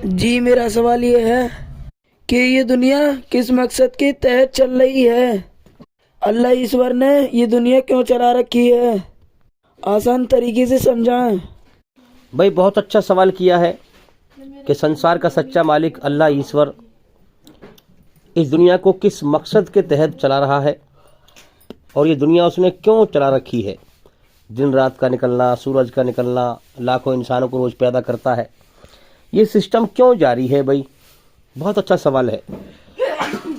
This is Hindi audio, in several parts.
जी, मेरा सवाल ये है कि ये दुनिया किस मकसद के तहत चल रही है। अल्लाह ईश्वर ने ये दुनिया क्यों चला रखी है, आसान तरीके से समझाएं। भाई बहुत अच्छा सवाल किया है कि संसार का सच्चा मालिक अल्लाह ईश्वर इस दुनिया को किस मकसद के तहत चला रहा है और ये दुनिया उसने क्यों चला रखी है। दिन रात का निकलना, सूरज का निकलना, लाखों इंसानों को रोज़ पैदा करता है, ये सिस्टम क्यों जारी है। भाई बहुत अच्छा सवाल है।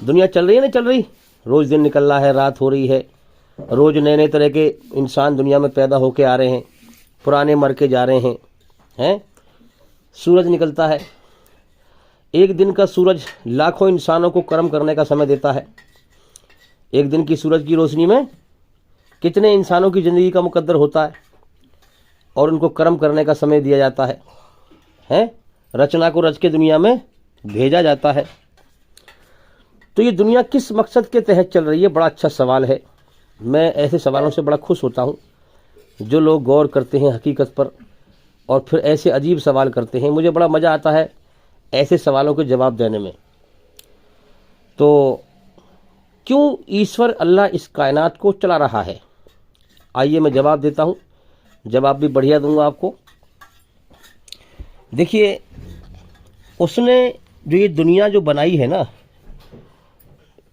दुनिया चल रही है, नहीं चल रही, रोज़ दिन निकल रहा है, रात हो रही है, रोज़ नए नए तरह के इंसान दुनिया में पैदा होके आ रहे हैं, पुराने मर के जा रहे हैं। सूरज निकलता है, एक दिन का सूरज लाखों इंसानों को कर्म करने का समय देता है। एक दिन की सूरज की रोशनी में कितने इंसानों की ज़िंदगी का मुकद्दर होता है और उनको कर्म करने का समय दिया जाता है। रचना को रच के दुनिया में भेजा जाता है। तो ये दुनिया किस मकसद के तहत चल रही है, बड़ा अच्छा सवाल है। मैं ऐसे सवालों से बड़ा खुश होता हूँ जो लोग गौर करते हैं हकीकत पर और फिर ऐसे अजीब सवाल करते हैं। मुझे बड़ा मज़ा आता है ऐसे सवालों के जवाब देने में। तो क्यों ईश्वर अल्लाह इस कायनात को चला रहा है, आइए मैं जवाब देता हूँ। जवाब भी बढ़िया दूंगा आपको। देखिए, उसने जो ये दुनिया जो बनाई है ना,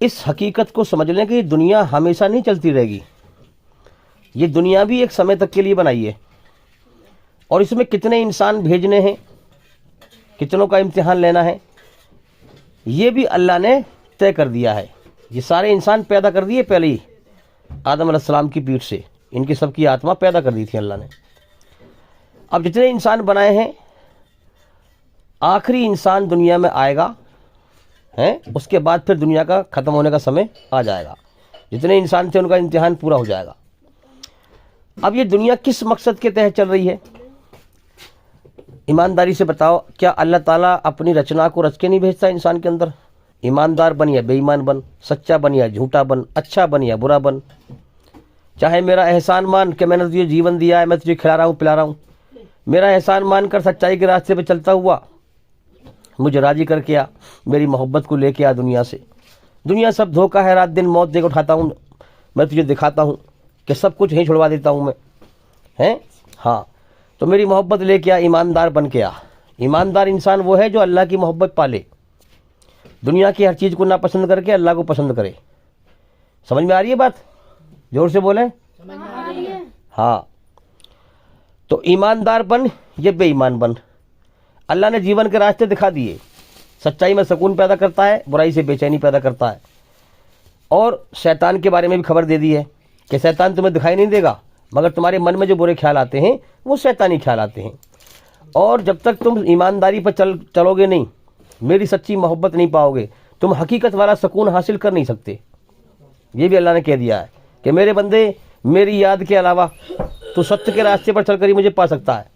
इस हकीकत को समझ लें कि ये दुनिया हमेशा नहीं चलती रहेगी। ये दुनिया भी एक समय तक के लिए बनाई है और इसमें कितने इंसान भेजने हैं, कितनों का इम्तिहान लेना है, ये भी अल्लाह ने तय कर दिया है। ये सारे इंसान पैदा कर दिए पहले ही आदम अलैहिस्सलाम की पीठ से, इनकी सबकी आत्मा पैदा कर दी थी अल्लाह ने। अब जितने इंसान बनाए हैं, आखिरी इंसान दुनिया में आएगा उसके बाद फिर दुनिया का ख़त्म होने का समय आ जाएगा। जितने इंसान थे उनका इम्तिहान पूरा हो जाएगा। अब ये दुनिया किस मकसद के तहत चल रही है, ईमानदारी से बताओ। क्या अल्लाह ताला अपनी रचना को रच के नहीं भेजता इंसान के अंदर? ईमानदार बन या बेईमान बन, सच्चा बन या झूठा बन, अच्छा बन या बुरा बन, चाहे मेरा एहसान मान कि मैंने तुझे जीवन दिया है, मैं तुझे खिला रहा हूँ पिला रहा हूँ, मेरा एहसान मान कर सच्चाई के रास्ते पे चलता हुआ मुझे राजी करके आ, मेरी मोहब्बत को लेके आ दुनिया से। दुनिया सब धोखा है, रात दिन मौत देकर उठाता हूँ, मैं तुझे दिखाता हूँ कि सब कुछ यहीं छुड़वा देता हूँ मैं। हाँ, तो मेरी मोहब्बत लेके आ, ईमानदार बन के आ। ईमानदार इंसान वो है जो अल्लाह की मोहब्बत पाले, दुनिया की हर चीज़ को ना पसंद करके अल्लाह को पसंद करे। समझ में आ रही है बात? जोर से बोलें। हाँ, तो ईमानदार बन ये बेईमान बन। अल्लाह ने जीवन के रास्ते दिखा दिए। सच्चाई में सुकून पैदा करता है, बुराई से बेचैनी पैदा करता है। और शैतान के बारे में भी खबर दे दी है कि शैतान तुम्हें दिखाई नहीं देगा, मगर तुम्हारे मन में जो बुरे ख्याल आते हैं वो शैतानी ख्याल आते हैं। और जब तक तुम ईमानदारी पर चलोगे नहीं, मेरी सच्ची मोहब्बत नहीं पाओगे, तुम हकीकत वाला सुकून हासिल कर नहीं सकते। ये भी अल्लाह ने कह दिया है कि मेरे बंदे, मेरी याद के अलावा तू सत्य के रास्ते पर चलकर ही मुझे पा सकता है।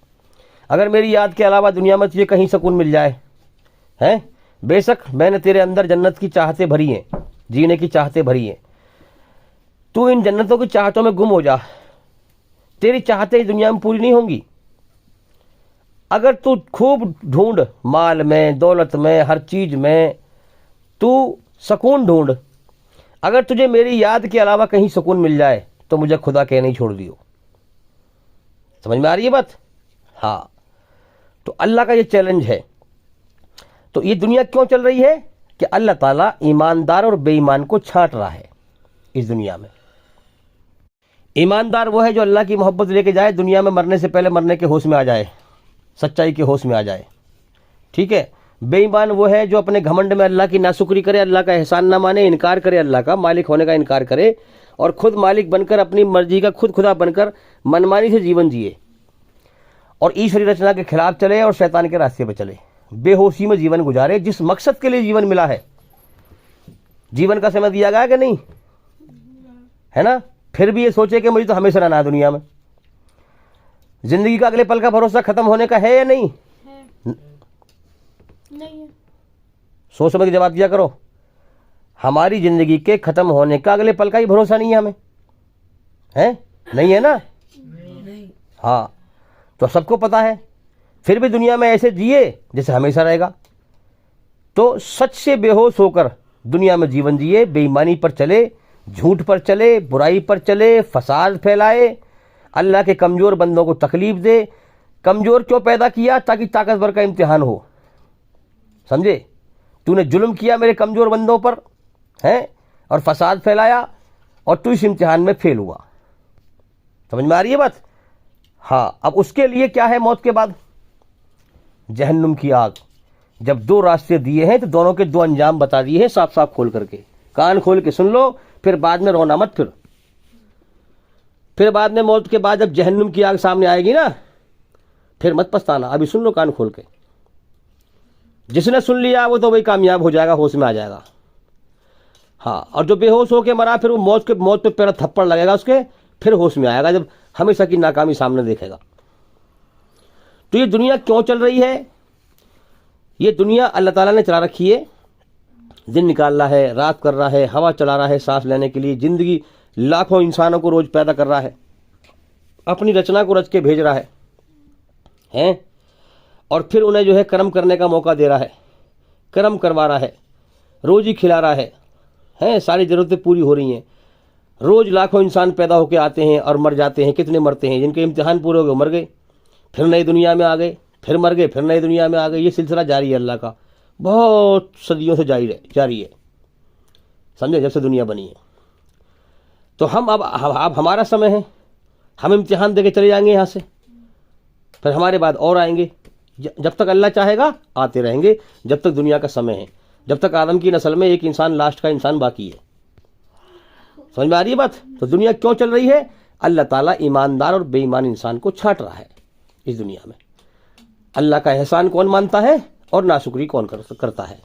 अगर मेरी याद के अलावा दुनिया में तुझे कहीं सुकून मिल जाए बेशक मैंने तेरे अंदर जन्नत की चाहतें भरी हैं, जीने की चाहतें भरी हैं, तू इन जन्नतों की चाहतों में गुम हो जा। तेरी चाहतें इस दुनिया में पूरी नहीं होंगी। अगर तू खूब ढूंढ, माल में, दौलत में, हर चीज में तू सुकून ढूंढ, अगर तुझे मेरी याद के अलावा कहीं सुकून मिल जाए तो मुझे खुदा कह नहीं छोड़ दियो। समझ में आ रही है बात? हाँ, तो अल्लाह का ये चैलेंज है। तो ये दुनिया क्यों चल रही है कि अल्लाह ताला ईमानदार और बेईमान को छांट रहा है इस दुनिया में। ईमानदार वो है जो अल्लाह की मोहब्बत लेके जाए, दुनिया में मरने से पहले मरने के होश में आ जाए, सच्चाई के होश में आ जाए। ठीक है। बेईमान वो है जो अपने घमंड में अल्लाह की नाशुक्री करे, अल्लाह का एहसान ना माने, इनकार करे, अल्लाह का मालिक होने का इनकार करे और खुद मालिक बनकर अपनी मर्जी का खुद खुदा बनकर मनमानी से जीवन जिए और ईश्वरी रचना के खिलाफ चले और शैतान के रास्ते पर चले, बेहोशी में जीवन गुजारे। जिस मकसद के लिए जीवन मिला है, जीवन का समय दिया गया कि नहीं है ना, फिर भी ये सोचे कि मुझे तो हमेशा रहना है दुनिया में। जिंदगी का अगले पल का भरोसा खत्म होने का है या नहीं? नहीं है। सोच समझ के जवाब दिया करो। हमारी जिंदगी के खत्म होने का अगले पल का ही भरोसा नहीं है हमें, है नहीं है ना? नहीं। हाँ, तो सबको पता है, फिर भी दुनिया में ऐसे जिए जैसे हमेशा रहेगा। तो सच से बेहोश होकर दुनिया में जीवन जिए, बेईमानी पर चले, झूठ पर चले, बुराई पर चले, फसाद फैलाए, अल्लाह के कमज़ोर बंदों को तकलीफ दे। कमज़ोर क्यों पैदा किया? ताकि ताकतवर का इम्तिहान हो। समझे? तूने जुल्म किया मेरे कमज़ोर बंदों पर, हैं, और फसाद फैलाया, और तू इस इम्तिहान में फेल हुआ। समझ में आ रही है बात? हाँ, अब उसके लिए क्या है मौत के बाद? जहन्नुम की आग। जब दो रास्ते दिए हैं तो दोनों के दो अंजाम बता दिए हैं, साफ साफ खोल करके, कान खोल के सुन लो, फिर बाद में रोना मत। फिर बाद में मौत के बाद जब जहन्नुम की आग सामने आएगी ना, फिर मत पछताना। अभी सुन लो कान खोल के। जिसने सुन लिया वो तो भाई कामयाब हो जाएगा, होश में आ जाएगा। हाँ, और जो बेहोश होके मरा, फिर वो मौत पे पैर थप्पड़ लगेगा उसके, फिर होश में आएगा जब हमेशा की नाकामी सामने देखेगा। तो ये दुनिया क्यों चल रही है? ये दुनिया अल्लाह ताला ने चला रखी है। दिन निकाल रहा है, रात कर रहा है, हवा चला रहा है सांस लेने के लिए, जिंदगी लाखों इंसानों को रोज पैदा कर रहा है, अपनी रचना को रच के भेज रहा है, और फिर उन्हें जो है कर्म करने का मौका दे रहा है, कर्म करवा रहा है, रोज ही खिला रहा है, सारी ज़रूरतें पूरी हो रही हैं। रोज लाखों इंसान पैदा होकर आते हैं और मर जाते हैं। कितने मरते हैं? जिनके इम्तिहान पूरे हो गए मर गए, फिर नई दुनिया में आ गए, फिर मर गए, फिर नई दुनिया में आ गए। ये सिलसिला जारी है अल्लाह का, बहुत सदियों से जारी है। समझे? जब से दुनिया बनी है। तो हम अब हमारा समय है, हम इम्तिहान देके चले जाएंगे यहाँ से, फिर हमारे बाद और आएंगे। जब तक अल्लाह चाहेगा आते रहेंगे, जब तक दुनिया का समय है, जब तक आदम की नस्ल में एक इंसान, लास्ट का इंसान बाकी है। समझ में आ रही है बात? तो दुनिया क्यों चल रही है? अल्लाह ताला ईमानदार और बेईमान इंसान को छांट रहा है इस दुनिया में। अल्लाह का एहसान कौन मानता है और नाशुक्री कौन करता है।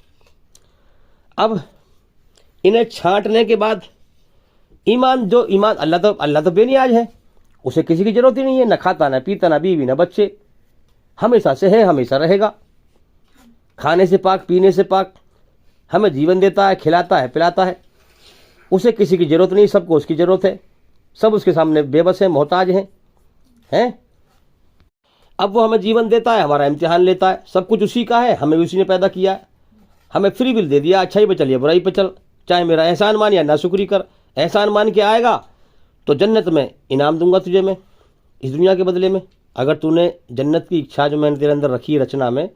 अब इन्हें छांटने के बाद ईमान अल्लाह तो बेनियाज है, उसे किसी की जरूरत ही नहीं है, न खाता, न पीता, न बीवी, न बच्चे, हमेशा से है, हमेशा रहेगा, खाने से पाक, पीने से पाक, हमें जीवन देता है, खिलाता है, पिलाता है, उसे किसी की जरूरत नहीं, सबको उसकी जरूरत है, सब उसके सामने बेबस है, मोहताज हैं। अब वो हमें जीवन देता है, हमारा इम्तिहान लेता है, सब कुछ उसी का है, हमें उसी ने पैदा किया है, हमें फ्री विल दे दिया, अच्छाई पे चलिए, बुराई पे चल, चाहे मेरा एहसान मान या नाशुक्री कर। एहसान मान के आएगा तो जन्नत में इनाम दूंगा तुझे मैं इस दुनिया के बदले में। अगर तूने जन्नत की इच्छा जो मैंने तेरे अंदर रखी है रचना में,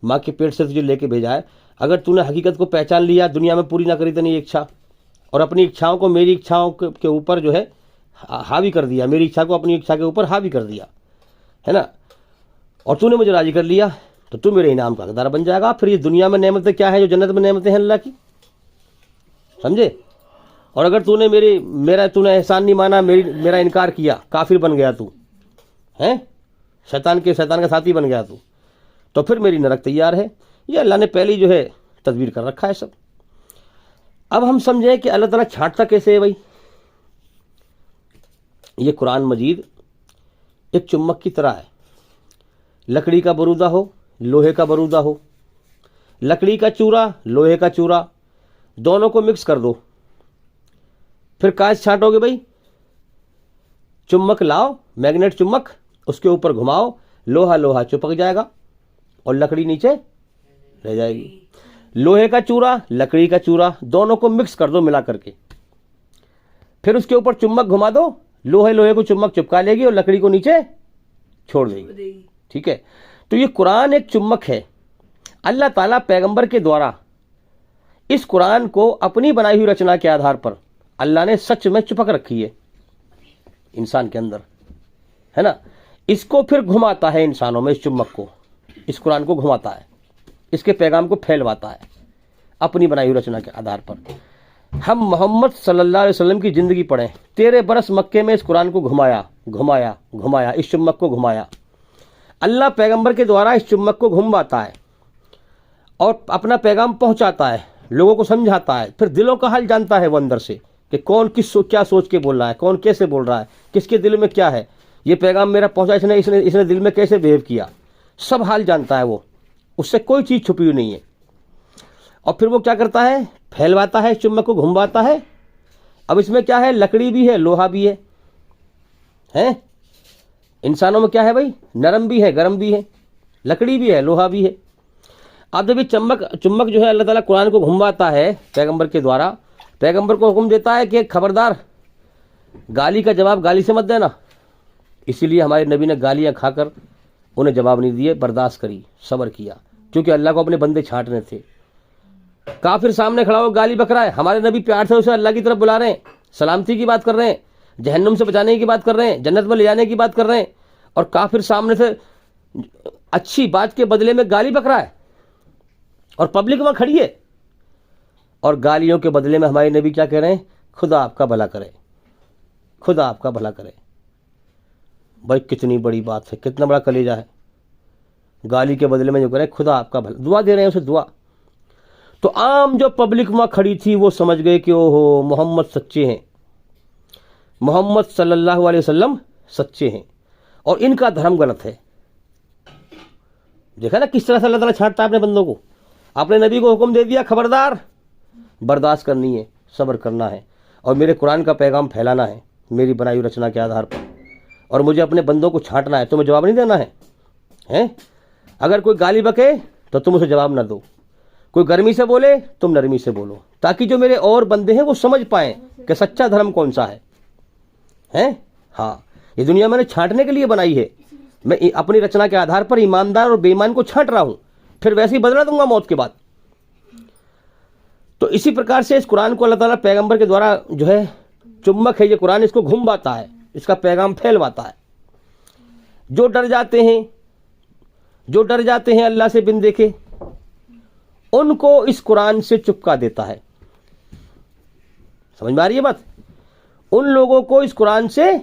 माँ के पेट से तुझे लेके भेजा है, अगर तूने हकीकत को पहचान लिया, दुनिया में पूरी ना करी तेरी इच्छा, और अपनी इच्छाओं को मेरी इच्छाओं के ऊपर जो है हावी कर दिया, मेरी इच्छा को अपनी इच्छा के ऊपर हावी कर दिया, है ना, और तूने मुझे राजी कर लिया, तो तू मेरे इनाम का हकदार बन जाएगा। फिर ये दुनिया में नेमतें क्या है जो जन्नत में नेमतें हैं अल्लाह की? समझे? और अगर तूने तूने एहसान नहीं माना, मेरा इनकार किया, काफिर बन गया तू, हैं, शैतान का साथी बन गया तू, तो फिर मेरी नरक तैयार है। ये अल्लाह ने पहले ही जो है तदबीर कर रखा है सब। अब हम समझें कि अल्लाह ताला छांटता कैसे है भाई। ये कुरान मजीद एक चुम्बक की तरह है। लकड़ी का बरूदा हो, लोहे का बरूदा हो, लकड़ी का चूरा, लोहे का चूरा, दोनों को मिक्स कर दो, फिर काज छांटोगे भाई। चुम्बक लाओ, मैग्नेट चुम्बक, उसके ऊपर घुमाओ, लोहा लोहा चिपक जाएगा और लकड़ी नीचे रह जाएगी। लोहे का चूरा, लकड़ी का चूरा, दोनों को मिक्स कर दो मिला करके, फिर उसके ऊपर चुम्बक घुमा दो, लोहे को चुम्बक चिपका लेगी और लकड़ी को नीचे छोड़ देगी। ठीक है? तो ये कुरान एक चुम्बक है। अल्लाह ताला पैगंबर के द्वारा इस कुरान को अपनी बनाई हुई रचना के आधार पर अल्लाह ने सच में चिपक रखी है इंसान के अंदर, है ना। इसको फिर घुमाता है इंसानों में, इस चुम्बक को, इस कुरान को घुमाता है, इसके पैगाम को फैलवाता है अपनी बनाई हुई रचना के आधार पर। हम मोहम्मद सल्लल्लाहु अलैहि वसल्लम की ज़िंदगी पढ़ें, 13 बरस मक्के में इस कुरान को घुमाया, इस चुम्बक को घुमाया। अल्लाह पैगंबर के द्वारा इस चुम्बक को घुमाता है और अपना पैगाम पहुंचाता है, लोगों को समझाता है, फिर दिलों का हाल जानता है वो अंदर से कि कौन क्या सोच के बोल रहा है, कौन कैसे बोल रहा है, किसके दिल में क्या है, ये पैगाम मेरा पहुंचा, इसने दिल में कैसे बिहेव किया, सब हाल जानता है वो, उससे कोई चीज़ छुपी हुई नहीं है। और फिर वो क्या करता है, फैलवाता है, चुम्बक को घुमाता है। अब इसमें क्या है, लकड़ी भी है, लोहा भी है, हैं? इंसानों में क्या है भाई, नरम भी है, गर्म भी है, लकड़ी भी है, लोहा भी है। अब जब ये चुम्बक जो है अल्लाह ताला कुरान को घुमाता है पैगंबर के द्वारा, पैगंबर को हुक्म देता है कि खबरदार गाली का जवाब गाली से मत देना। इसीलिए हमारे नबी ने गालियां खाकर उन्हें जवाब नहीं दिए, बर्दाश्त करी, सब्र किया, क्योंकि अल्लाह को अपने बंदे छांटने थे। काफिर सामने खड़ा हो गाली बक रहा है, हमारे नबी प्यार से उसे अल्लाह की तरफ बुला रहे हैं, सलामती की बात कर रहे हैं, जहन्नुम से बचाने की बात कर रहे हैं, जन्नत में ले जाने की बात कर रहे हैं, और काफिर सामने से अच्छी बात के बदले में गाली बक रहा है और पब्लिक वहां खड़ी है, और गालियों के बदले में हमारे नबी क्या कह रहे हैं? खुदा आपका भला करे, खुदा आपका भला करे। भाई कितनी बड़ी बात है, कितना बड़ा कलेजा है। गाली के बदले में जो करे खुदा आपका भला, दुआ दे रहे हैं उसे, दुआ। तो आम जो पब्लिक वहां खड़ी थी वो समझ गए कि ओहो मोहम्मद सच्चे हैं, मोहम्मद सल्लल्लाहु अलैहि वसल्लम सच्चे हैं और इनका धर्म गलत है। देखा ना किस तरह से अल्लाह ताला छांटता है अपने बंदों को। अपने नबी को हुक्म दे दिया खबरदार बर्दाश्त करनी है, सब्र करना है और मेरे कुरान का पैगाम फैलाना है मेरी बनाई हुई रचना के आधार पर, और मुझे अपने बंदों को छांटना है। तुम्हें जवाब नहीं देना है, हैं? अगर कोई गाली बके तो तुम उसे जवाब ना दो, कोई गर्मी से बोले तुम नरमी से बोलो, ताकि जो मेरे और बंदे हैं वो समझ पाएं कि सच्चा धर्म कौन सा है, हैं? हाँ, ये दुनिया मैंने छांटने के लिए बनाई है। मैं अपनी रचना के आधार पर ईमानदार और बेईमान को छांट रहा हूं, फिर वैसे ही बदला दूंगा मौत के बाद। तो इसी प्रकार से इस कुरान को अल्लाह ताला पैगंबर के द्वारा जो है चुम्बक है ये कुरान, इसको घुमाता है, इसका पैगाम फैलवाता है। जो डर जाते हैं अल्लाह से बिन देखे, उनको इस कुरान से चुपका देता है। समझ में आ रही है बात? उन लोगों को इस कुरान से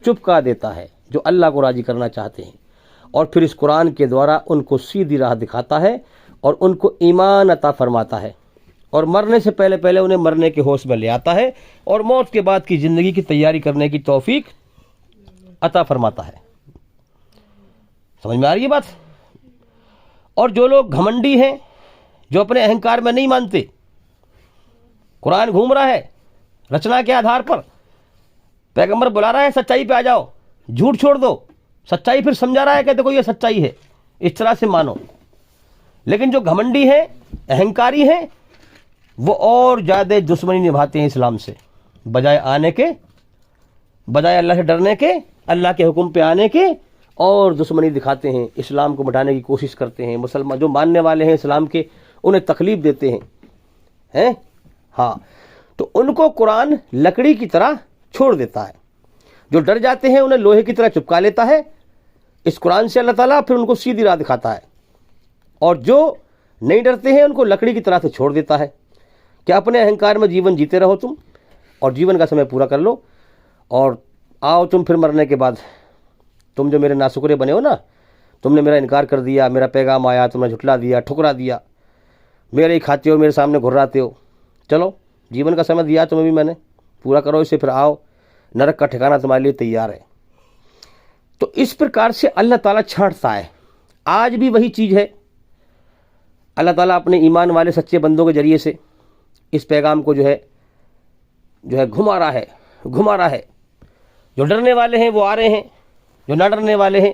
चुपका देता है जो अल्लाह को राजी करना चाहते हैं, और फिर इस कुरान के द्वारा उनको सीधी राह दिखाता है और उनको ईमान अता फरमाता है, और मरने से पहले पहले उन्हें मरने के होश में ले आता है और मौत के बाद की जिंदगी की तैयारी करने की तौफीक अता फरमाता है। समझ में आ रही है बात? और जो लोग घमंडी हैं, जो अपने अहंकार में नहीं मानते, कुरान घूम रहा है रचना के आधार पर, पैगंबर बुला रहा है सच्चाई पे आ जाओ, झूठ छोड़ दो, सच्चाई फिर समझा रहा है कि देखो ये सच्चाई है, इस तरह से मानो। लेकिन जो घमंडी है, अहंकारी है, वो और ज्यादा दुश्मनी निभाते हैं इस्लाम से, बजाय अल्लाह से डरने के, अल्लाह के हुक्म पे आने के, और दुश्मनी दिखाते हैं, इस्लाम को मिटाने की कोशिश करते हैं। मुसलमान जो मानने वाले हैं इस्लाम के, उन्हें तकलीफ देते हैं। हाँ, तो उनको कुरान लकड़ी की तरह छोड़ देता है। जो डर जाते हैं उन्हें लोहे की तरह चिपका लेता है इस कुरान से अल्लाह ताला, फिर उनको सीधी राह दिखाता है। और जो नहीं डरते हैं उनको लकड़ी की तरह से छोड़ देता है। क्या अपने अहंकार में जीवन जीते रहो तुम, और जीवन का समय पूरा कर लो, और आओ तुम फिर मरने के बाद, तुम जो मेरे नाशुक्रे बने हो ना, तुमने मेरा इनकार कर दिया, मेरा पैगाम आया तुमने झुटला दिया, ठुकरा दिया, मेरे ही खाते हो, मेरे सामने घुर्राते हो। चलो जीवन का समय दिया तुम्हें भी मैंने, पूरा करो इसे, फिर आओ, नरक का ठिकाना तुम्हारे लिए तैयार है। तो इस प्रकार से अल्लाह ताला छांटता है। आज भी वही चीज़ है, अल्लाह ताला अपने ईमान वाले सच्चे बंदों के जरिए से इस पैगाम को जो है घुमा रहा है। जो डरने वाले हैं वो आ रहे हैं, जो ना डरने वाले हैं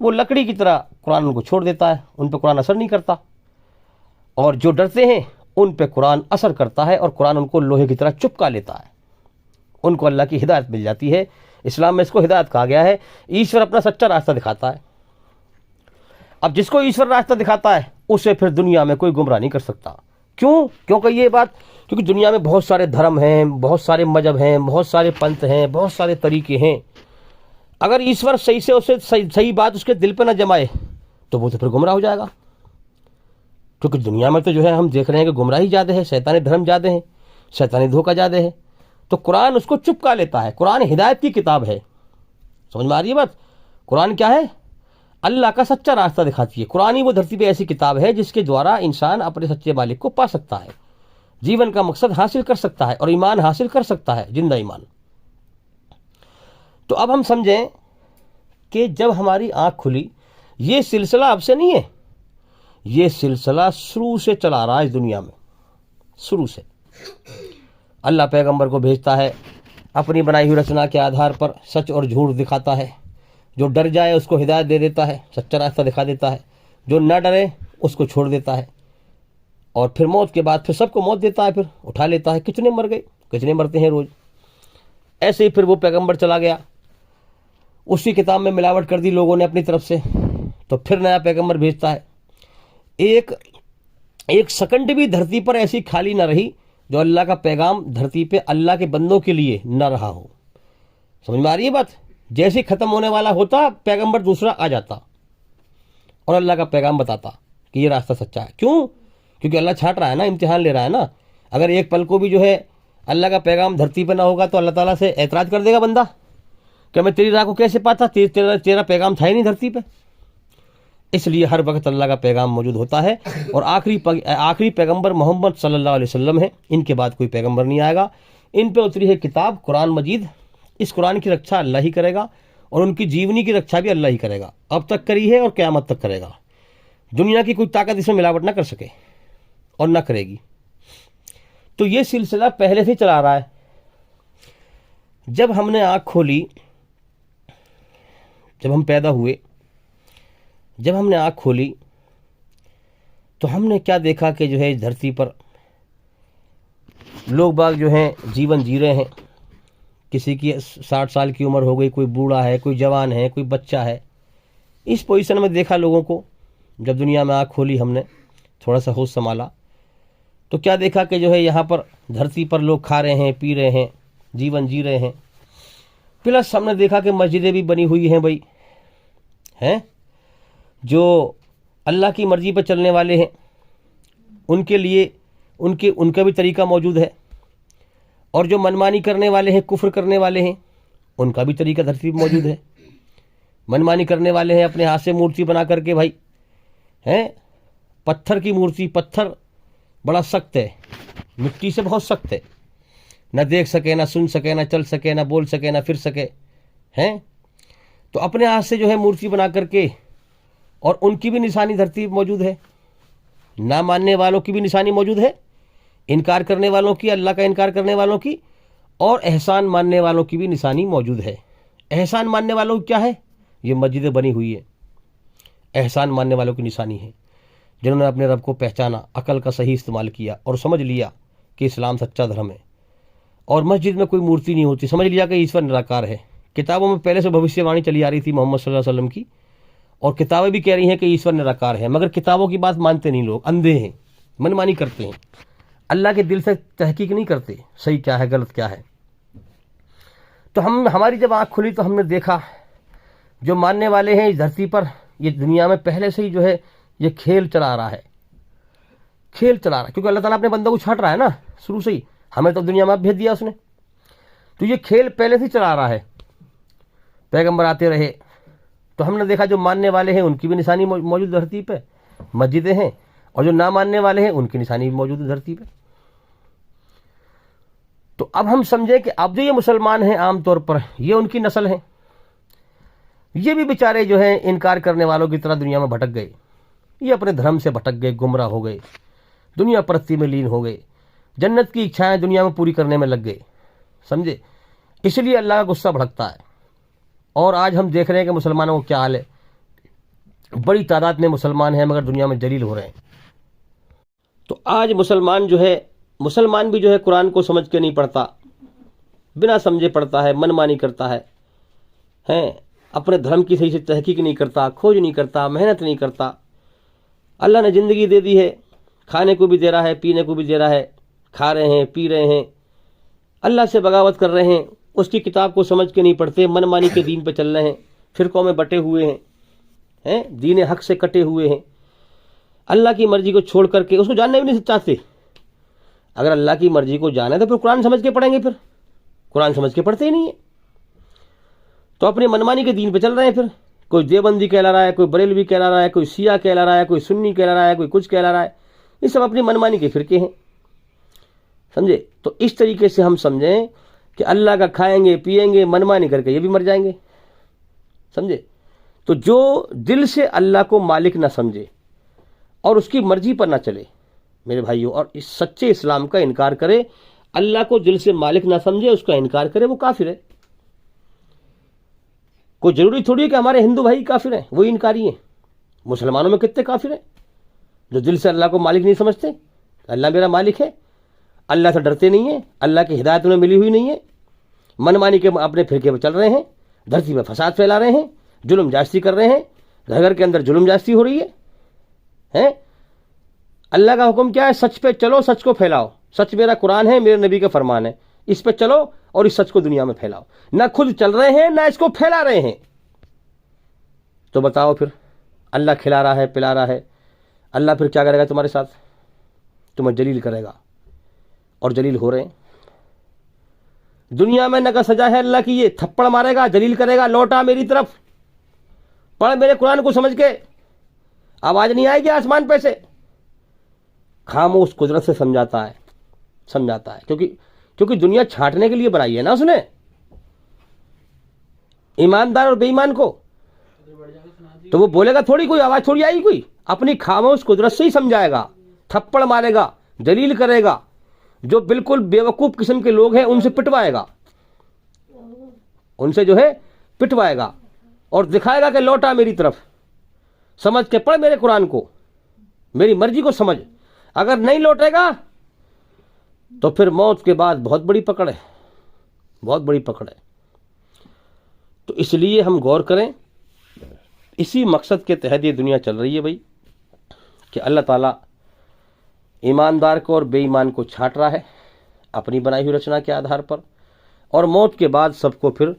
वो लकड़ी की तरह कुरान उनको छोड़ देता है, उन पर कुरान असर नहीं करता। और जो डरते हैं उन पे कुरान असर करता है और कुरान उनको लोहे की तरह चुपका लेता है, उनको अल्लाह की हिदायत मिल जाती है। इस्लाम में इसको हिदायत कहा गया है। ईश्वर अपना सच्चा रास्ता दिखाता है। अब जिसको ईश्वर रास्ता दिखाता है उसे फिर दुनिया में कोई गुमराह नहीं कर सकता। क्यों कही ये बात? क्योंकि दुनिया में बहुत सारे धर्म हैं, बहुत सारे मजहब हैं, बहुत सारे पंथ हैं, बहुत सारे तरीके हैं। अगर ईश्वर सही से उसे सही बात उसके दिल पे ना जमाए तो वो तो फिर गुमराह हो जाएगा। क्योंकि दुनिया में तो जो है हम देख रहे हैं कि गुमराही ज़्यादा है, शैतानी धर्म ज़्यादा है, शैतानी धोखा ज़्यादा है। तो कुरान उसको चुपका लेता है। कुरान हिदायत की किताब है। समझ में आ रही है बात? कुरान क्या है? अल्लाह का सच्चा रास्ता दिखाती है। कुरान ही वो धरती पे ऐसी किताब है जिसके द्वारा इंसान अपने सच्चे मालिक को पा सकता है, जीवन का मकसद हासिल कर सकता है और ईमान हासिल कर सकता है, जिंदा ईमान। तो अब हम समझें कि जब हमारी आंख खुली, ये सिलसिला अब से नहीं है, ये सिलसिला शुरू से चला रहा है इस दुनिया में। शुरू से अल्लाह पैगंबर को भेजता है, अपनी बनाई हुई रचना के आधार पर सच और झूठ दिखाता है। जो डर जाए उसको हिदायत दे देता है, सच्चा रास्ता दिखा देता है। जो न डरे उसको छोड़ देता है, और फिर मौत के बाद फिर सबको मौत देता है, फिर उठा लेता है। कितने मर गए, कितने मरते हैं रोज़। ऐसे ही फिर वो पैगंबर चला गया, उसी किताब में मिलावट कर दी लोगों ने अपनी तरफ से, तो फिर नया पैगंबर भेजता है। एक सेकंड भी धरती पर ऐसी खाली ना रही जो अल्लाह का पैगाम धरती पे अल्लाह के बंदों के लिए न रहा हो। समझ में आ रही है बात? जैसे ख़त्म होने वाला होता, पैगंबर दूसरा आ जाता और अल्लाह का पैगाम बताता कि ये रास्ता सच्चा है। क्यों? क्योंकि अल्लाह छाट रहा है ना, इम्तिहान ले रहा है ना। अगर एक पल को भी जो है अल्लाह का पैगाम धरती पर ना होगा तो अल्लाह ताला से एतराज़ कर देगा बंदा कि मैं तेरी राह को कैसे पाता, तेरा पैगाम था ही नहीं धरती पे। इसलिए हर वक्त अल्लाह का पैगाम मौजूद होता है। और आखिरी पैगंबर मोहम्मद सल्लल्लाहु अलैहि वसल्लम है, इनके बाद कोई पैगंबर नहीं आएगा। इन पे उतरी है किताब कुरान मजीद। इस कुरान की रक्षा अल्लाह ही करेगा और उनकी जीवनी की रक्षा भी अल्लाह ही करेगा। अब तक करी है और क़यामत तक करेगा। दुनिया की कोई ताकत इसमें मिलावट ना कर सके और ना करेगी। तो ये सिलसिला पहले से चला रहा है। जब हमने आँख खोली, जब हम पैदा हुए, जब हमने आँख खोली तो हमने क्या देखा कि जो है इस धरती पर लोग बाग जो हैं जीवन जी रहे हैं। किसी की 60 साल की उम्र हो गई, कोई बूढ़ा है, कोई जवान है, कोई बच्चा है। इस पोजीशन में देखा लोगों को। जब दुनिया में आँख खोली, हमने थोड़ा सा होश संभाला तो क्या देखा कि जो है यहाँ पर धरती पर लोग खा रहे हैं, पी रहे हैं, जीवन जी रहे हैं। प्लस हमने देखा कि मस्जिदें भी बनी हुई हैं भाई, हैं जो अल्लाह की मर्ज़ी पर चलने वाले हैं, उनके लिए उनका भी तरीका मौजूद है। और जो मनमानी करने वाले हैं, कुफ्र करने वाले हैं, उनका भी तरीका धरती पर मौजूद है। मनमानी करने वाले हैं अपने हाथ से मूर्ति बना करके भाई, हैं पत्थर की मूर्ति। पत्थर बड़ा सख्त है, मिट्टी से बहुत सख्त है, न देख सके, ना सुन सके, ना चल सके, ना बोल सके, ना फिर सके, हैं। तो अपने हाथ से जो है मूर्ति बना करके, और उनकी भी निशानी धरती पर मौजूद है। ना मानने वालों की भी निशानी मौजूद है, इनकार करने वालों की, अल्लाह का इनकार करने वालों की, और एहसान मानने वालों की भी निशानी मौजूद है। एहसान मानने वालों की क्या है? ये मस्जिदें बनी हुई है, एहसान मानने वालों की निशानी है, जिन्होंने अपने रब को पहचाना, अकल का सही इस्तेमाल किया और समझ लिया कि इस्लाम सच्चा धर्म है। और मस्जिद में कोई मूर्ति नहीं होती, समझ लिया कि ईश्वर निराकार है। किताबों में पहले से भविष्यवाणी चली आ रही थी मोहम्मद सल्लल्लाहु अलैहि वसल्लम की, और किताबें भी कह रही हैं कि ईश्वर निराकार है, मगर किताबों की बात मानते नहीं लोग, अंधे हैं, मनमानी करते हैं, अल्लाह के दिल से तहकीक नहीं करते सही क्या है गलत क्या है। तो हमारी जब आँख खुली तो हमने देखा जो मानने वाले हैं इस धरती पर, ये दुनिया में पहले से ही जो है ये खेल चला रहा है, खेल चला रहा है। क्योंकि अल्लाह ताला अपने बंदों को छाट रहा है ना शुरू से ही, हमें तो दुनिया में भेज दिया उसने। तो ये खेल पहले से ही चला रहा है, पैगंबर आते रहे। तो हमने देखा जो मानने वाले हैं उनकी भी निशानी मौजूद धरती पे, मस्जिदें हैं, और जो ना मानने वाले हैं उनकी निशानी भी मौजूद है धरती पे। तो अब हम समझे कि अब जो ये मुसलमान हैं आमतौर पर ये उनकी नस्ल है, ये भी बेचारे जो हैं इनकार करने वालों की तरह दुनिया में भटक गए। ये अपने धर्म से भटक गए, गुमराह हो गए, दुनिया परस्ती में लीन हो गए, जन्नत की इच्छाएं दुनिया में पूरी करने में लग गए, समझे। इसलिए अल्लाह का गुस्सा भड़कता है। और आज हम देख रहे हैं कि मुसलमानों को क्या हाल है, बड़ी तादाद में मुसलमान हैं मगर दुनिया में जलील हो रहे हैं। तो आज मुसलमान भी जो है कुरान को समझ के नहीं पढ़ता, बिना समझे पढ़ता है, मनमानी करता है, अपने धर्म की सही से तहकीक नहीं करता, खोज नहीं करता, मेहनत नहीं करता। अल्लाह ने ज़िंदगी दे दी है, खाने को भी दे रहा है, पीने को भी दे रहा है, खा रहे हैं, पी रहे हैं, अल्लाह से बगावत कर रहे हैं, उसकी किताब को समझ के नहीं पढ़ते, मनमानी के दीन पे चल रहे हैं, फिरकों में बटे हुए हैं, दीन हक से कटे हुए हैं, अल्लाह की मर्जी को छोड़ करके उसको जानना भी नहीं चाहते। अगर अल्लाह की मर्जी को जाना है तो फिर कुरान समझ के पढ़ेंगे, फिर कुरान समझ के पढ़ते ही नहीं है, तो अपनी मनमानी के दीन पे चल रहे हैं। फिर कोई देवबंदी कहला रहा है, कोई बरेलवी कहला रहा है, कोई शिया कहला रहा है, कोई सुन्नी कहला रहा है, कोई कुछ कहला रहा है, ये सब अपनी मनमानी के फिरके हैं, समझे। तो इस तरीके से हम समझें कि अल्लाह का खाएंगे पिएंगे, मनमानी करके ये भी मर जाएंगे, समझे। तो जो दिल से अल्लाह को मालिक ना समझे और उसकी मर्जी पर ना चले मेरे भाइयों, और इस सच्चे इस्लाम का इनकार करे, अल्लाह को दिल से मालिक ना समझे, उसका इनकार करे, वो काफिर है। कोई जरूरी थोड़ी है कि हमारे हिंदू भाई काफिर हैं, वही इनकारी हैं। मुसलमानों में कितने काफिर हैं, जो दिल से अल्लाह को मालिक नहीं समझते, अल्लाह मेरा मालिक है, अल्लाह से डरते नहीं है, अल्लाह की हिदायत उन्हें मिली हुई नहीं है, मनमानी के अपने फिरके पर चल रहे हैं, धरती में फसाद फैला रहे हैं, जुल्म जास्ती कर रहे हैं, घर घर के अंदर जुल्म जास्ती हो रही है, हैं? अल्लाह का हुक्म क्या है? सच पे चलो, सच को फैलाओ। सच मेरा कुरान है, मेरे नबी का फरमान है, इस पे चलो और इस सच को दुनिया में फैलाओ। ना खुद चल रहे हैं, ना इसको फैला रहे हैं। तो बताओ फिर, अल्लाह खिला रहा है, पिला रहा है, अल्लाह फिर क्या करेगा तुम्हारे साथ? तुम्हें जलील करेगा, और जलील हो रहे हैं। दुनिया में नका सजा है अल्लाह की, ये थप्पड़ मारेगा, जलील करेगा, लौटा मेरी तरफ, पढ़ मेरे कुरान को समझ के, आवाज नहीं आएगी आसमान पे से। खामोश कुदरत से समझाता है, क्योंकि दुनिया छांटने के लिए बनाई है ना उसने, ईमानदार और बेईमान को। तो वो बोलेगा थोड़ी, कोई आवाज थोड़ी आएगी, कोई अपनी खामोश कुदरत से ही समझाएगा, थप्पड़ मारेगा, जलील करेगा, जो बिल्कुल बेवकूफ किस्म के लोग हैं उनसे पिटवाएगा, उनसे जो है पिटवाएगा, और दिखाएगा कि लौटा मेरी तरफ, समझ के पढ़ मेरे कुरान को, मेरी मर्जी को समझ। अगर नहीं लौटेगा तो फिर मौत के बाद बहुत बड़ी पकड़ है, बहुत बड़ी पकड़ है। तो इसलिए हम गौर करें, इसी मकसद के तहत ये दुनिया चल रही है भाई, कि अल्लाह ताला ईमानदार को और बेईमान को छांट रहा है अपनी बनाई हुई रचना के आधार पर, और मौत के बाद सबको फिर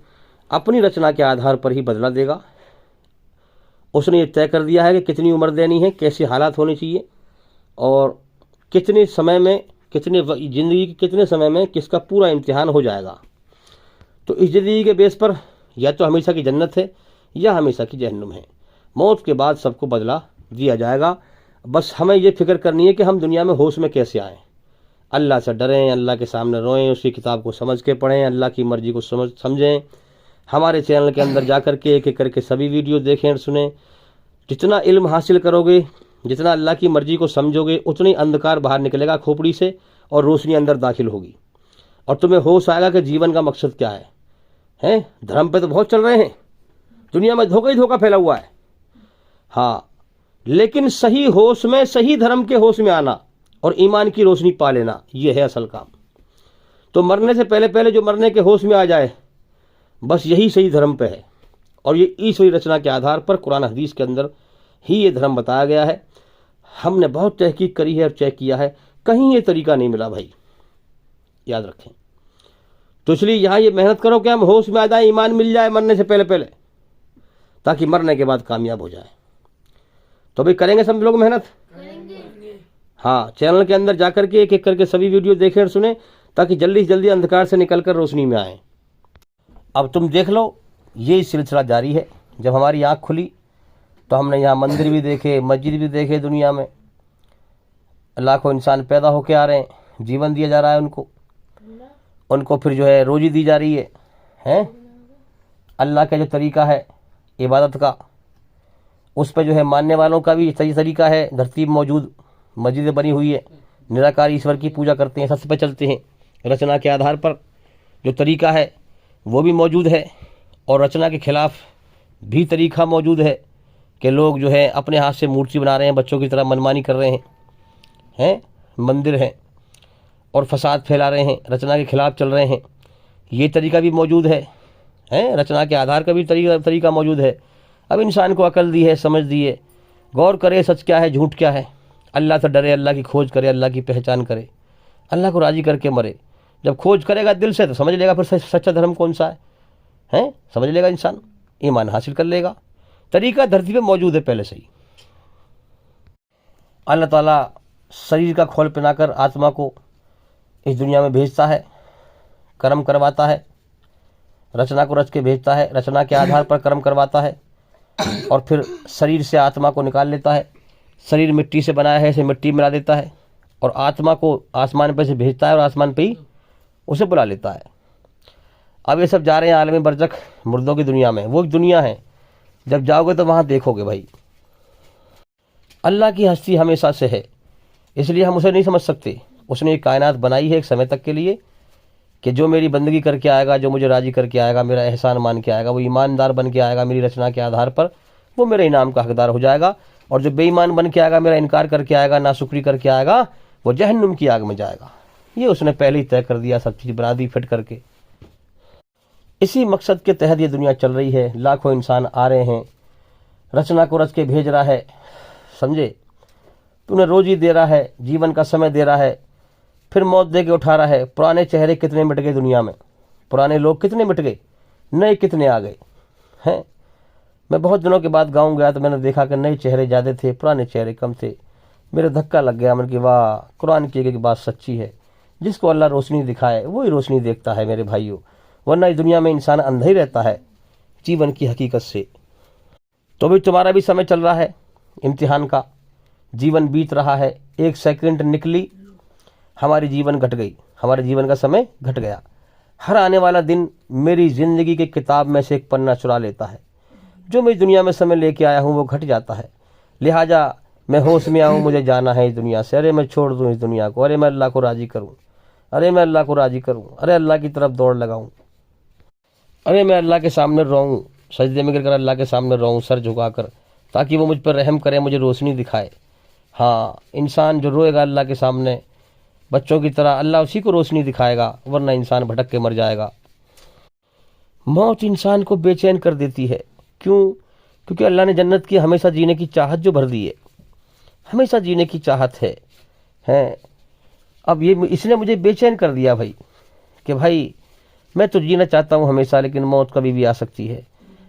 अपनी रचना के आधार पर ही बदला देगा। उसने ये तय कर दिया है कि कितनी उम्र देनी है, कैसे हालात होने चाहिए, और कितने समय में, ज़िंदगी के कितने समय में किसका पूरा इम्तिहान हो जाएगा। तो इस ज़िंदगी के बेस पर या तो हमेशा की जन्नत है या हमेशा की जहन्नुम है। मौत के बाद सबको बदला दिया जाएगा। बस हमें ये फिक्र करनी है कि हम दुनिया में होश में कैसे आएँ, अल्लाह से डरें, अल्लाह के सामने रोएं, उसकी किताब को समझ के पढ़ें, अल्लाह की मर्ज़ी को समझें। हमारे चैनल के अंदर जा कर के एक एक करके सभी वीडियो देखें और सुनें। जितना इल्म हासिल करोगे, जितना अल्लाह की मर्ज़ी को समझोगे, उतनी अंधकार बाहर निकलेगा खोपड़ी से और रोशनी अंदर दाखिल होगी, और तुम्हें होश आएगा कि जीवन का मकसद क्या है। हैं, धर्म पे तो बहुत चल रहे हैं, दुनिया में धोखा ही धोखा फैला हुआ है। हाँ, लेकिन सही होश में, सही धर्म के होश में आना और ईमान की रोशनी पा लेना, ये है असल काम। तो मरने से पहले पहले जो मरने के होश में आ जाए, बस यही सही धर्म पे है। और ये ईश्वरी रचना के आधार पर कुरान हदीस के अंदर ही ये धर्म बताया गया है। हमने बहुत तहकीक करी है और चेक किया है, कहीं ये तरीका नहीं मिला भाई, याद रखें। तो इसलिए यहाँ ये मेहनत करो कि हम होश में आ जाए, ईमान मिल जाए मरने से पहले पहले, ताकि मरने के बाद कामयाब हो जाए। तो भाई करेंगे सब लोग मेहनत? हाँ, चैनल के अंदर जाकर के एक एक करके सभी वीडियो देखें और सुने, ताकि जल्दी से जल्दी अंधकार से निकलकर रोशनी में आए। अब तुम देख लो, ये सिलसिला जारी है। जब हमारी आँख खुली तो हमने यहाँ मंदिर भी देखे, मस्जिद भी देखे, दुनिया में लाखों इंसान पैदा होके आ रहे हैं, जीवन दिया जा रहा है उनको फिर जो है रोजी दी जा रही है, हैं? अल्लाह का जो तरीका है इबादत का, उस पर जो है मानने वालों का भी सही तरीका है, धरती में मौजूद मस्जिदें बनी हुई है, निराकार ईश्वर की पूजा करते हैं, सच पे चलते हैं, रचना के आधार पर जो तरीका है वो भी मौजूद है, और रचना के खिलाफ भी तरीका मौजूद है कि लोग जो है अपने हाथ से मूर्ति बना रहे हैं, बच्चों की तरह मनमानी कर रहे हैं, मंदिर हैं और फसाद फैला रहे हैं, रचना के खिलाफ चल रहे हैं। ये तरीका भी मौजूद है, रचना के आधार का भी तरीका मौजूद है। अब इंसान को अकल दी है, समझ दी है, गौर करे सच क्या है, झूठ क्या है, अल्लाह से डरे, अल्लाह की खोज करे, अल्लाह की पहचान करे, अल्लाह को राज़ी करके मरे। जब खोज करेगा दिल से तो समझ लेगा फिर सच्चा धर्म कौन सा है, समझ लेगा इंसान, ईमान हासिल कर लेगा। तरीका धरती पे मौजूद है पहले से ही। अल्लाह ताला शरीर का खोल पहनाकर आत्मा को इस दुनिया में भेजता है, कर्म करवाता है, रचना को रच के भेजता है, रचना के आधार पर कर्म करवाता है, और फिर शरीर से आत्मा को निकाल लेता है। शरीर मिट्टी से बनाया है, इसे मिट्टी मिला देता है, और आत्मा को आसमान पर से भेजता है और आसमान पे ही उसे बुला लेता है। अब ये सब जा रहे हैं आलम बरज़ख, मुर्दों की दुनिया में। वो एक दुनिया है, जब जाओगे तो वहाँ देखोगे भाई, अल्लाह की हस्ती हमेशा से है, इसलिए हम उसे नहीं समझ सकते। उसने एक कायनात बनाई है एक समय तक के लिए, कि जो मेरी बंदगी करके आएगा, जो मुझे राज़ी करके आएगा, मेरा एहसान मान के आएगा, वो ईमानदार बन के आएगा मेरी रचना के आधार पर, वो मेरे इनाम का हकदार हो जाएगा। और जो बेईमान बन के आएगा, मेरा इनकार करके आएगा, नाशुक्री करके आएगा, वो जहन्नुम की आग में जाएगा। ये उसने पहले ही तय कर दिया, सब चीज़ बना दी फिट करके। इसी मकसद के तहत ये दुनिया चल रही है। लाखों इंसान आ रहे हैं, रचना को रच के भेज रहा है, समझे। तूने रोजी दे रहा है, जीवन का समय दे रहा है, फिर मौत दे के उठा रहा है। पुराने चेहरे कितने मिट गए दुनिया में, पुराने लोग कितने मिट गए, नए कितने आ गए हैं। मैं बहुत दिनों के बाद गाँव गया तो मैंने देखा कि नए चेहरे ज़्यादा थे, पुराने चेहरे कम थे। मेरे धक्का लग गया। मैंने कि वाह, कुरान की एक बात सच्ची है, जिसको अल्लाह रोशनी दिखाए वही रोशनी देखता है मेरे भाइयों, वरना इस दुनिया में इंसान अंधा ही रहता है जीवन की हकीकत से। तो भी तुम्हारा भी समय चल रहा है इम्तिहान का, जीवन बीत रहा है। एक सेकंड निकली, हमारी जीवन घट गई, हमारे जीवन का समय घट गया। हर आने वाला दिन मेरी ज़िंदगी की किताब में से एक पन्ना चुरा लेता है। जो मैं इस दुनिया में समय लेके आया हूँ वो घट जाता है। लिहाजा मैं होश में आऊँ, मुझे जाना है इस दुनिया से। अरे मैं छोड़ दूँ इस दुनिया को, अरे मैं अल्लाह को राज़ी करूँ, अरे मैं अल्लाह को राज़ी करूँ, अरे अल्लाह की तरफ दौड़ लगाऊँ, अरे मैं अल्लाह के सामने रोऊँ, सजदे में गिरकर अल्लाह के सामने रोऊँ सर झुकाकर, ताकि वो मुझ पर रहम करे, मुझे रोशनी दिखाए। हाँ, इंसान जो रोएगा अल्लाह के सामने बच्चों की तरह, अल्लाह उसी को रोशनी दिखाएगा, वरना इंसान भटक के मर जाएगा। मौत इंसान को बेचैन कर देती है। क्यों? क्योंकि अल्लाह ने जन्नत की हमेशा जीने की चाहत जो भर दी है, हमेशा जीने की चाहत है। अब ये इसने मुझे बेचैन कर दिया भाई, कि भाई मैं तो जीना चाहता हूँ हमेशा, लेकिन मौत कभी भी आ सकती है।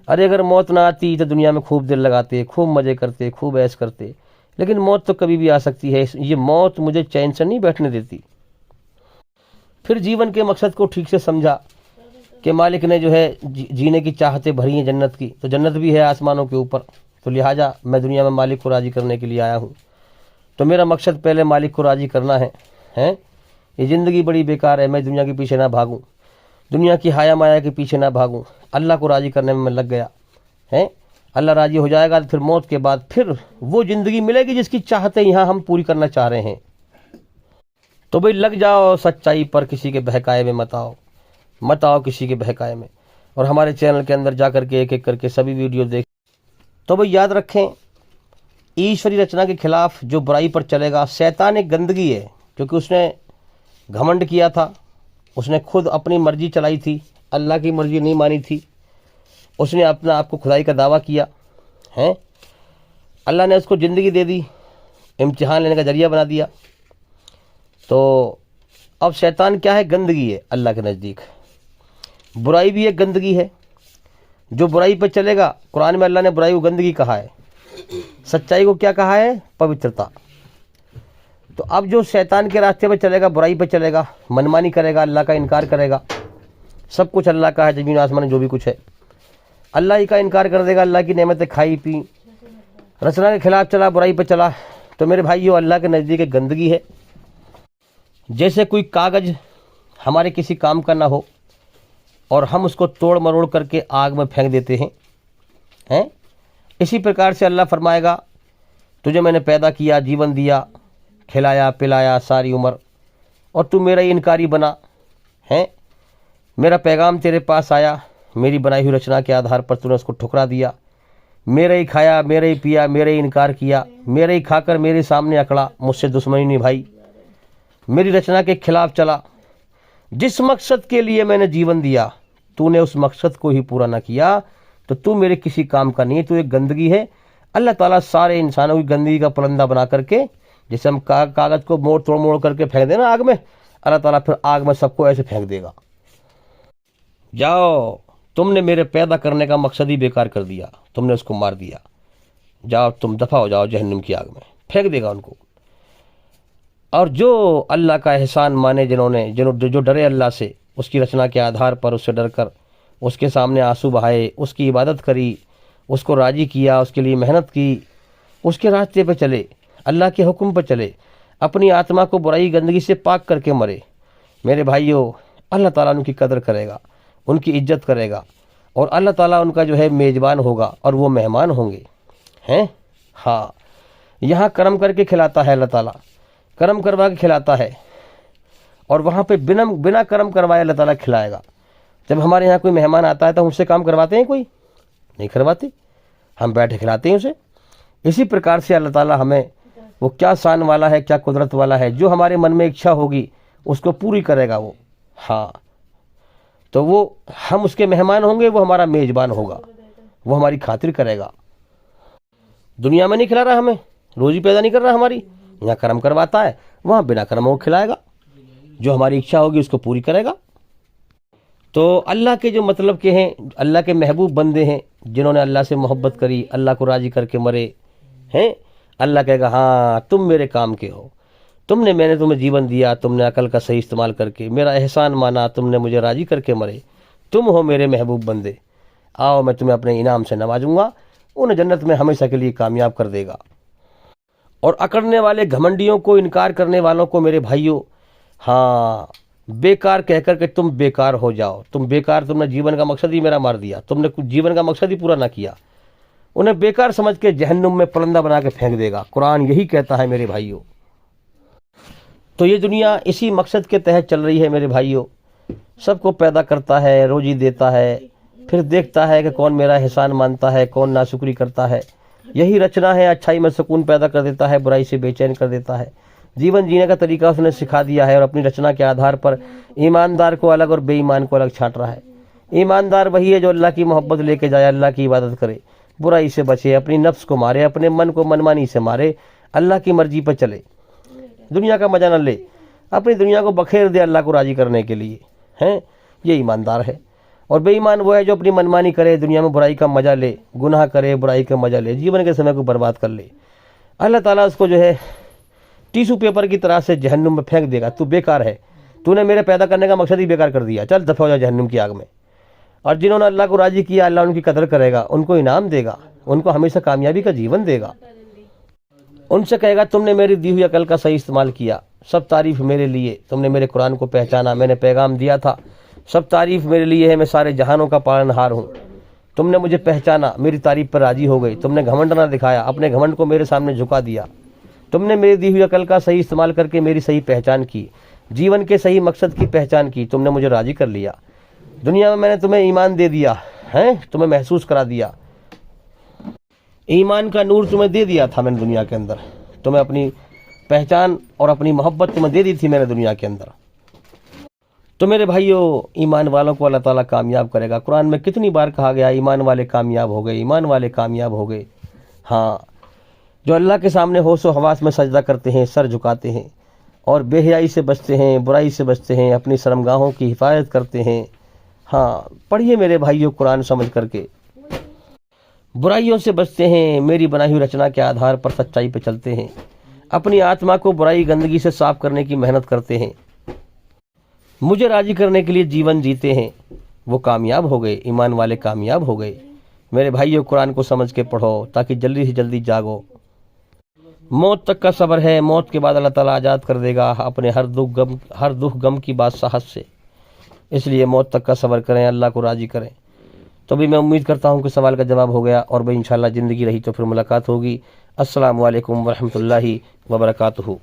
अरे अगर मौत ना आती तो दुनिया में खूब दिल लगाते, खूब मज़े करते, खूब ऐश करते, लेकिन मौत तो कभी भी आ सकती है। ये मौत मुझे चैन से नहीं बैठने देती। फिर जीवन के मकसद को ठीक से समझा कि मालिक ने जो है जीने की चाहतें भरी हैं जन्नत की, तो जन्नत भी है आसमानों के ऊपर, तो लिहाजा मैं दुनिया में मालिक को राज़ी करने के लिए आया हूँ। तो मेरा मकसद पहले मालिक को राज़ी करना है। ये ज़िंदगी बड़ी बेकार है, मैं दुनिया के पीछे ना भागूँ, दुनिया की हाया माया के पीछे ना भागूँ, अल्लाह को राज़ी करने में मैं लग गया है। अल्लाह राज़ी हो जाएगा तो फिर मौत के बाद फिर वो ज़िंदगी मिलेगी जिसकी चाहतें यहाँ हम पूरी करना चाह रहे हैं। तो भाई लग जाओ सच्चाई पर, किसी के बहकाए में मत आओ किसी के बहकाए में। और हमारे चैनल के अंदर जा करके एक एक करके सभी वीडियो देख। तो भाई याद रखें, ईश्वरी रचना के खिलाफ जो बुराई पर चलेगा, शैतान एक गंदगी है, क्योंकि उसने घमंड किया था, उसने खुद अपनी मर्जी चलाई थी, अल्लाह की मर्जी नहीं मानी थी, उसने अपना आपको खुदाई का दावा किया है। अल्लाह ने उसको ज़िंदगी दे दी, इम्तिहान लेने का जरिया बना दिया। तो अब शैतान क्या है? गंदगी है अल्लाह के नज़दीक। बुराई भी एक गंदगी है, जो बुराई पर चलेगा, कुरान में अल्लाह ने बुराई को गंदगी कहा है, सच्चाई को क्या कहा है? पवित्रता। तो अब जो शैतान के रास्ते पर चलेगा, बुराई पर चलेगा, मनमानी करेगा, अल्लाह का इनकार करेगा, सब कुछ अल्लाह का है, ज़मीन आसमान जो भी कुछ है अल्लाह ही का इनकार कर देगा, अल्लाह की नेमतें खाई पी, रचना के खिलाफ चला, बुराई पर चला, तो मेरे भाइयों अल्लाह के नज़दीक एक गंदगी है। जैसे कोई कागज़ हमारे किसी काम का ना हो और हम उसको तोड़ मरोड़ करके आग में फेंक देते हैं, इसी प्रकार से अल्लाह फरमाएगा, तुझे मैंने पैदा किया, जीवन दिया, खिलाया पिलाया सारी उम्र, और तू मेरा ही इनकारी बना है। मेरा पैगाम तेरे पास आया, मेरी बनाई हुई रचना के आधार पर तूने उसको ठुकरा दिया, मेरे ही खाया, मेरे ही पिया, मेरे ही इनकार किया, मेरे ही खाकर मेरे सामने अकड़ा, मुझसे दुश्मनी निभाई, मेरी रचना के खिलाफ चला। जिस मकसद के लिए मैंने जीवन दिया, तूने उस मकसद को ही पूरा ना किया, तो तू मेरे किसी काम का नहीं है, तू एक गंदगी है। अल्लाह ताला सारे इंसानों की गंदगी का पुलंदा बना करके, जैसे हम कागज़ को मोड़ तोड़ मोड़ करके फेंक देना आग में, अल्लाह ताला फिर आग में सबको ऐसे फेंक देगा। जाओ, तुमने मेरे पैदा करने का मकसद ही बेकार कर दिया, तुमने उसको मार दिया, जाओ तुम दफ़ा हो जाओ जहन्नुम की आग में, फेंक देगा उनको। और जो अल्लाह का एहसान माने, जिन्होंने जो डरे अल्लाह से, उसकी रचना के आधार पर उससे डर कर उसके सामने आंसू बहाए, उसकी इबादत करी, उसको राज़ी किया, उसके लिए मेहनत की, उसके रास्ते पर चले, अल्लाह के हुक्म पर चले, अपनी आत्मा को बुराई गंदगी से पाक करके मरे, मेरे भाइयों अल्लाह ताला उनकी कदर करेगा, उनकी इज्जत करेगा, और अल्लाह ताला उनका जो है मेज़बान होगा और वो मेहमान होंगे हैं। हाँ, यहाँ करम करके खिलाता है अल्लाह ताला, करम करवा के खिलाता है, और वहाँ पे बिना करम करवाए अल्लाह ताला खिलाएगा। जब हमारे यहाँ कोई मेहमान आता है तो हम उससे काम करवाते हैं? कोई नहीं करवाते, हम बैठे खिलाते हैं उसे। इसी प्रकार से अल्लाह ताला हमें वो क्या शान वाला है, क्या कुदरत वाला है, जो हमारे मन में इच्छा होगी उसको पूरी करेगा वो। हाँ, तो वो हम उसके मेहमान होंगे, वो हमारा मेज़बान होगा, वो हमारी खातिर करेगा। दुनिया में नहीं खिला रहा हमें, रोजी पैदा नहीं कर रहा हमारी, यहाँ कर्म करवाता है, वहाँ बिना कर्मों को खिलाएगा, जो हमारी इच्छा होगी उसको पूरी करेगा। तो अल्लाह के जो मतलब के हैं, अल्लाह के महबूब बंदे हैं, जिन्होंने अल्लाह से मोहब्बत करी, अल्लाह को राज़ी करके मरे हैं, अल्लाह कहेगा हाँ तुम मेरे काम के हो, मैंने तुम्हें जीवन दिया, तुमने अकल का सही इस्तेमाल करके मेरा एहसान माना, तुमने मुझे राज़ी करके मरे, तुम हो मेरे महबूब बंदे, आओ मैं तुम्हें अपने इनाम से नवाजूंगा, उन्हें जन्नत में हमेशा के लिए कामयाब कर देगा। और अकड़ने वाले घमंडियों को, इनकार करने वालों को मेरे भाइयों, हाँ बेकार कहकर के तुम बेकार हो जाओ, तुम बेकार, तुमने जीवन का मकसद ही मेरा मार दिया, तुमने कुछ जीवन का मकसद ही पूरा ना किया, उन्हें बेकार समझ के जहन्नुम में पलंदा बना के फेंक देगा। कुरान यही कहता है मेरे भाइयों। तो ये दुनिया इसी मकसद के तहत चल रही है मेरे भाइयों, सबको पैदा करता है, रोजी देता है, फिर देखता है कि कौन मेरा एहसान मानता है, कौन नाशुक्री करता है। यही रचना है, अच्छाई में सुकून पैदा कर देता है, बुराई से बेचैन कर देता है। जीवन जीने का तरीका उसने सिखा दिया है और अपनी रचना के आधार पर ईमानदार को अलग और बेईमान को अलग छांट रहा है। ईमानदार वही है जो अल्लाह की मोहब्बत लेके जाए, अल्लाह की इबादत करे, बुराई से बचे, अपनी नफ्स को मारे, अपने मन को मनमानी से मारे, अल्लाह की मर्जी पर चले, दुनिया का मजा न ले, अपनी दुनिया को बखेर दे अल्लाह को राजी करने के लिए, हैं, ये ईमानदार है। और बेईमान वो है जो अपनी मनमानी करे, दुनिया में बुराई का मजा ले, गुनाह करे, बुराई का मजा ले, जीवन के समय को बर्बाद कर ले। अल्लाह ताला उसको जो है टिश्यू पेपर की तरह से जहन्नुम में फेंक देगा, तू बेकार है, तूने मेरे पैदा करने का मकसद ही बेकार कर दिया, चल दफा हो जा जहन्नुम की आग में। और जिन्होंने अल्लाह को राजी किया, अल्लाह उनकी कदर करेगा, उनको इनाम देगा, उनको हमेशा कामयाबी का जीवन देगा। उनसे कहेगा तुमने मेरी दी हुई अकल का सही इस्तेमाल किया, सब तारीफ मेरे लिए, तुमने मेरे कुरान को पहचाना, मैंने पैगाम दिया था, सब तारीफ मेरे लिए है, मैं सारे जहानों का पालनहार हूँ। तुमने मुझे पहचाना, मेरी तारीफ पर राजी हो गई, तुमने घमंड ना दिखाया, अपने घमंड को मेरे सामने झुका दिया, तुमने मेरी दी हुई अकल का सही इस्तेमाल करके मेरी सही पहचान की, जीवन के सही मकसद की पहचान की, तुमने मुझे राजी कर लिया। दुनिया में मैंने तुम्हें ईमान दे दिया है, तुम्हें महसूस करा दिया, ईमान का नूर तुम्हें दे दिया था मैंने दुनिया के अंदर, तुम्हें अपनी पहचान और अपनी मोहब्बत तुम्हें दे दी थी मैंने दुनिया के अंदर। तो मेरे भाइयों, ईमान वालों को अल्लाह ताला कामयाब करेगा। कुरान में कितनी बार कहा गया ईमान वाले कामयाब हो गए, ईमान वाले कामयाब हो गए। हाँ, जो अल्लाह के सामने होशो हवास में सजदा करते हैं, सर झुकाते हैं और बेहयाई से बचते हैं, बुराई से बचते हैं, अपनी शर्मगाहों की हिफाजत करते हैं। हाँ, पढ़िए मेरे भाइयों कुरान समझ करके, बुराइयों से बचते हैं, मेरी बनाई हुई रचना के आधार पर सच्चाई पे चलते हैं, अपनी आत्मा को बुराई गंदगी से साफ करने की मेहनत करते हैं, मुझे राजी करने के लिए जीवन जीते हैं, वो कामयाब हो गए, ईमान वाले कामयाब हो गए। मेरे भाइयों, कुरान को समझ के पढ़ो ताकि जल्दी से जल्दी जागो। मौत तक का सब्र है, मौत के बाद अल्लाह ताला आज़ाद कर देगा अपने हर दुख गम की बादशाहत से, इसलिए मौत तक का सब्र करें, अल्लाह को राजी करें। तो भी मैं उम्मीद करता हूँ कि सवाल का जवाब हो गया, और भाई इंशाल्लाह ज़िंदगी रही तो फिर मुलाकात होगी। अस्सलामु अलैकुम वरहमतुल्लाहि वबरकातुहू।